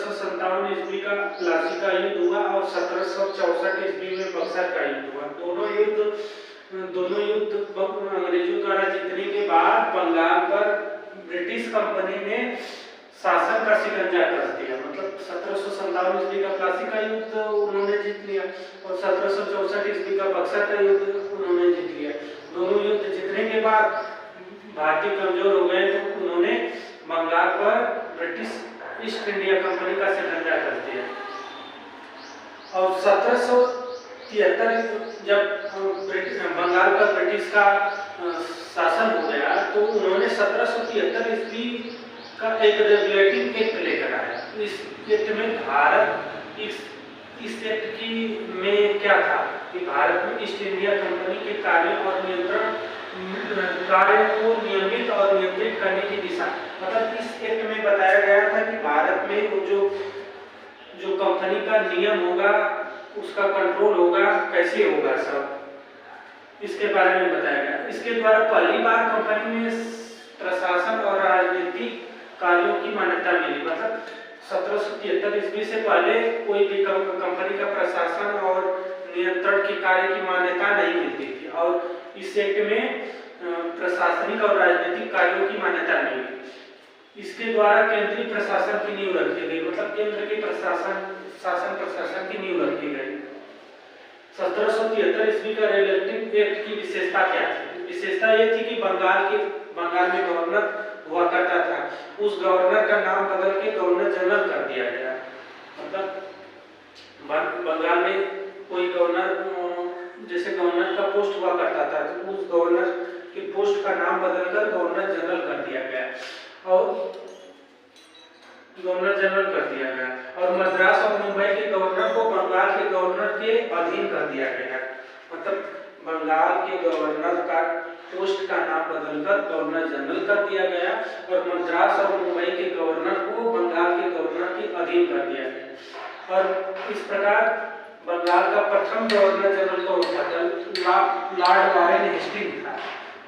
1757 ईस्वी का प्लासी का युद्ध हुआ और 1764 ईस्वी में बक्सर का युद्ध हुआ। दोनों युद्ध अंग्रेजों द्वारा जीतने के बाद बंगाल पर ब्रिटिश कंपनी ने शासन का शिकंजा कस दिया। मतलब 1757 ईस्वी का प्लासी का युद्ध उन्होंने जीत लिया और 1764 ईस्वी का बक्सर का युद्ध उन्होंने जीत लिया। दोनों युद्ध जीतने के बाद भारतीय कमजोर हो गए तो उन्होंने बंगाल पर ब्रिटिश ईस्ट इंडिया कंपनी का शिकंजा कर दिया। और 1773 जब बंगाल पर ब्रिटिश का शासन हो गया तो उन्होंने 1773 ईस्वी का एक रेगुलेटिंग एक्ट लेकर आया। इस एक्ट में भारत इस एक्ट की में क्या था कि भारत में ईस्ट इंडिया कंपनी के कार्य और नियंत्रण कार्य को नियमित और नियंत्रित करने की दिशा, मतलब इस एक्ट में बताया गया था कि भारत में वो जो कंपनी का नियम होगा उसका कंट्रोल होगा, कैसे होगा, सब इसके बारे में बताया गया। इसके द्वारा पहली बार कंपनी में प्रशासन और राजनीतिक कार्यों की मान्यता मिली। मतलब 1773 ईस्वी से पहले कोई भी कंपनी का प्रशासन और नियंत्रण के कार्य की मान्यता नहीं मिलती थी और इस एक्ट में प्रशासनिक और राजनीतिक कार्यों की मान्यता मिली। इसके द्वारा केंद्रीय प्रशासन की नींव रखी गई, मतलब केंद्र के शासन प्रशासन की नींव रखी गई। 1773 ईस्वी का रेगुलेटिंग एक्ट की विशेषता क्या थी? विशेषता ये थी कि बंगाल में गवर्नर हुआ करता था, उस गवर्नर का नाम बदल के गवर्नर जनरल कर दिया गया। मतलब बंगाल में कोई गवर्नर, जैसे गवर्नर का पोस्ट हुआ करता था तो उस गवर्नर के पोस्ट का नाम बदलकर गवर्नर जनरल कर दिया गया और मद्रास और मुंबई के गवर्नर को बंगाल के गवर्नर के अधीन कर दिया गया। मतलब बंगाल के गवर्नर का पोस्ट का नाम बदलकर गवर्नर जनरल कर दिया गया और मद्रास और मुंबई के गवर्नर को बंगाल के गवर्नर के अधीन कर दिया गया। और इस प्रकार बंगाल का प्रथम गवर्नर जनरल का उद्घाटन लॉर्ड वारेन हेस्टिंग्स था।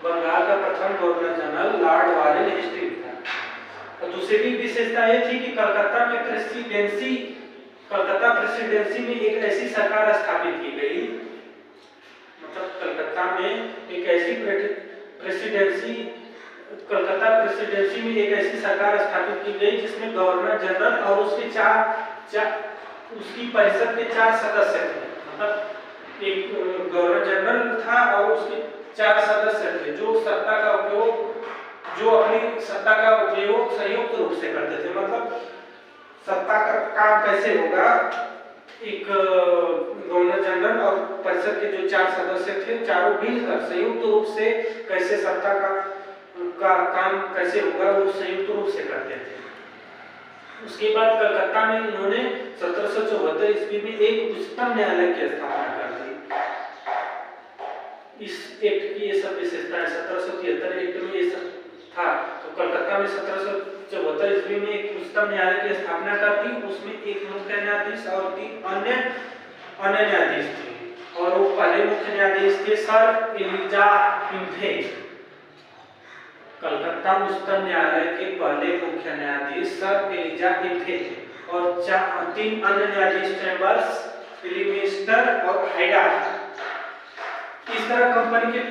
बंगाल का प्रथम governor general Lord Warren Hastings था। और दूसरी विशेषता ये थी कि कलकत्ता प्रेसिडेंसी में एक ऐसी सरकार स्थापित की गई, मतलब कलकत्ता में एक ऐसी कलकत्ता प्रेसिडेंसी में एक ऐसी सरकार स्थापित की गई जिसमें गवर्नर जनरल और उसकी परिषद के 4 सदस्य थे। मतलब एक गवर्नर जनरल था और उसके 4 सदस्य थे जो अपनी सत्ता का उपयोग संयुक्त रूप से करते थे। मतलब सत्ता का काम कैसे होगा, एक गवर्नर जनरल और परिषद के जो 4 सदस्य थे, चारों मिलकर संयुक्त रूप से कैसे सत्ता का काम कैसे होगा वो संयुक्त रूप से करते थे। उसके बाद कलकत्ता में इन्होंने 1774 ईस्वी में एक उच्चतम न्यायालय की स्थापना कर दी। इस एक्ट की ये सब विशेषता है। 1773 एक्ट में ये सब था। तो कलकत्ता में 1774 ईस्वी में एक उच्चतम न्यायालय की स्थापना कर दी। उसमें एक मुख्य न्यायाधीश और 3 अन्य न्यायाधीश थे और वो पहले मुख्य न्यायाधीश थे सर एलिजाह इम्फे। कलकत्ता उच्चतम न्यायालय के पहले मुख्य न्यायाधीश सर एलिजाह इम्फे थे और 3 अन्य न्यायाधीश चैम्बर्स, फिलिमिस्टर और हाइडा। इस तरह कंपनी के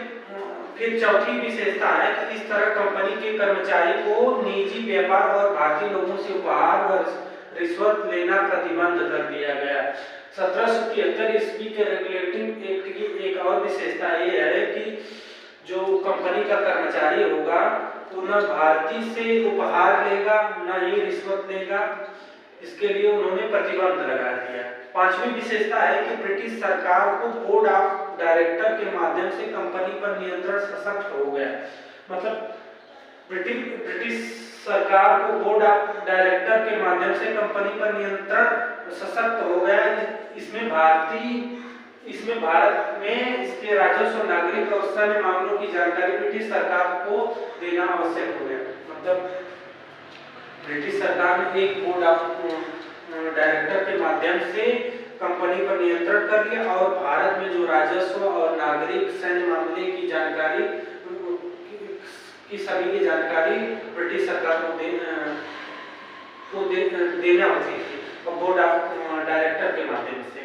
फिर चौथी विशेषता है कि इस तरह कंपनी के कर्मचारी को निजी व्यापार और भारतीय लोगों से उपहार व रिश्वत लेना प्रतिबंध कर दिया गया। 1773 ईस्वी के रेगुलेटिंग एक्ट की एक और विशेषता ये है कि जो कंपनी का कर्मचारी होगा वो न भारतीय से उपहार लेगा न ही रिश्वत लेगा। इसके लिए उन्होंने प्रतिबंध लगा दिया। 5वीं विशेषता है कि ब्रिटिश सरकार को बोर्ड ऑफ डायरेक्टर के माध्यम से कंपनी पर नियंत्रण सशक्त हो गया। मतलब ब्रिटिश सरकार को बोर्ड ऑफ डायरेक्टर के माध्यम से कंपनी पर नियंत्रण सशक्त हो गया। इसमें भारत में इसके राजस्व, नागरिक और सैन्य मामलों की जानकारी ब्रिटिश सरकार को देना आवश्यक हो गया। मतलब ब्रिटिश सरकार ने एक बोर्ड ऑफ डायरेक्टर के माध्यम से कंपनी पर नियंत्रण कर लिया और भारत में जो राजस्व और नागरिक सैन्य मामले की जानकारी की सभी की जानकारी ब्रिटिश सरकार को देना होती थी। बोर्ड ऑफ डायरेक्टर के माध्यम से,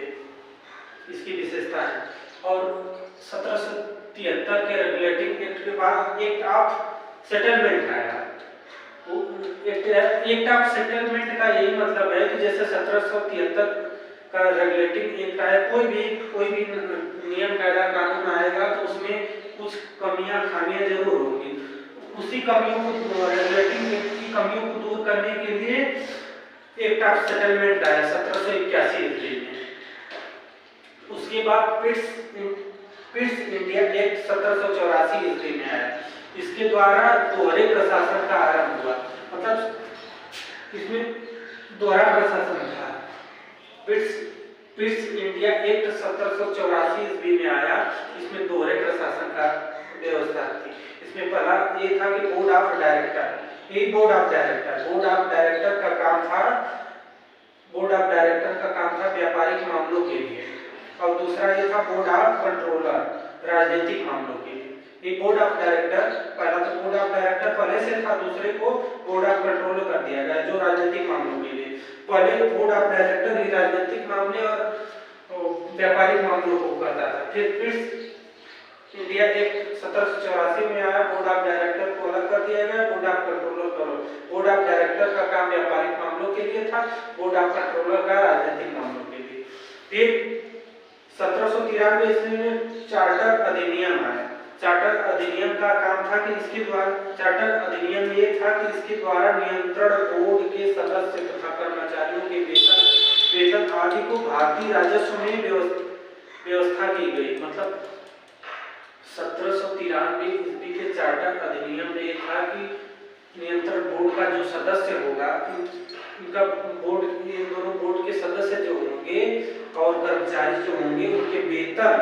इसकी विशेषता है। और 1773 के रेगुलेटिंग एक्ट के बाद एक्ट ऑफ सेटलमेंट आया। एक्ट ऑफ सेटलमेंट का यही मतलब है कि जैसे 1773 का रेगुलेटिंग एक्ट आया, कोई भी नियम कायदा कानून आएगा तो उसमें कुछ कमियां खामियां जरूर होंगी। उसी कमियों को, रेगुलेटिंग एक्ट की कमियों को दूर करने के लिए एक्ट ऑफ सेटलमेंट आया 1781 ईस्वी में। उसके बाद पिट्स इंडिया एक्ट 1784 ईस्वी में आया। इसके द्वारा दोहरे प्रशासन का आरंभ हुआ, मतलब इसमें दोहरा प्रशासन था। पिट्स इंडिया एक्ट 1784 ईस्वी में आया। इसमें दोहरे प्रशासन का व्यवस्था थी। इसमें पहला ये था कि बोर्ड ऑफ डायरेक्टर का काम था व्यापारिक मामलों के लिए, और दूसरा ये था बोर्ड ऑफ कंट्रोलर राजनीतिक मामलों के लिए। ये बोर्ड ऑफ डायरेक्टर, पहला तो बोर्ड ऑफ डायरेक्टर पहले से था, दूसरे को बोर्ड ऑफ कंट्रोलर कर दिया गया जो राजनीतिक मामलों के लिए। पहले बोर्ड ऑफ डायरेक्टर ही राजनीतिक मामले और व्यापारिक मामलों को करता था। फिर इंडिया एक्ट 1784 में आया, बोर्ड ऑफ डायरेक्टर को अलग कर दिया गया, बोर्ड ऑफ कंट्रोलर करो। बोर्ड ऑफ डायरेक्टर का काम व्यापारिक मामलों के लिए था, बोर्ड ऑफ कंट्रोलर का राजनीतिक मामलों के लिए। फिर 1793 ईस्वी में चार्टर अधिनियम आया। चार्टर अधिनियम का काम था कि इसके द्वारा, चार्टर अधिनियम ये था कि इसके द्वारा नियंत्रण बोर्ड के सदस्य तथा कर्मचारियों के वेतन आदि को भारतीय राजस्व में व्यवस्था की गई। मतलब 1793 ईस्वी के चार्टर अधिनियम में ये था कि नियंत्रण बोर्ड का जो सदस्य होगा, इनका बोर्ड, ये दोनों बोर्ड के सदस्य जो होंगे और कर्मचारी जो होंगे, उनके वेतन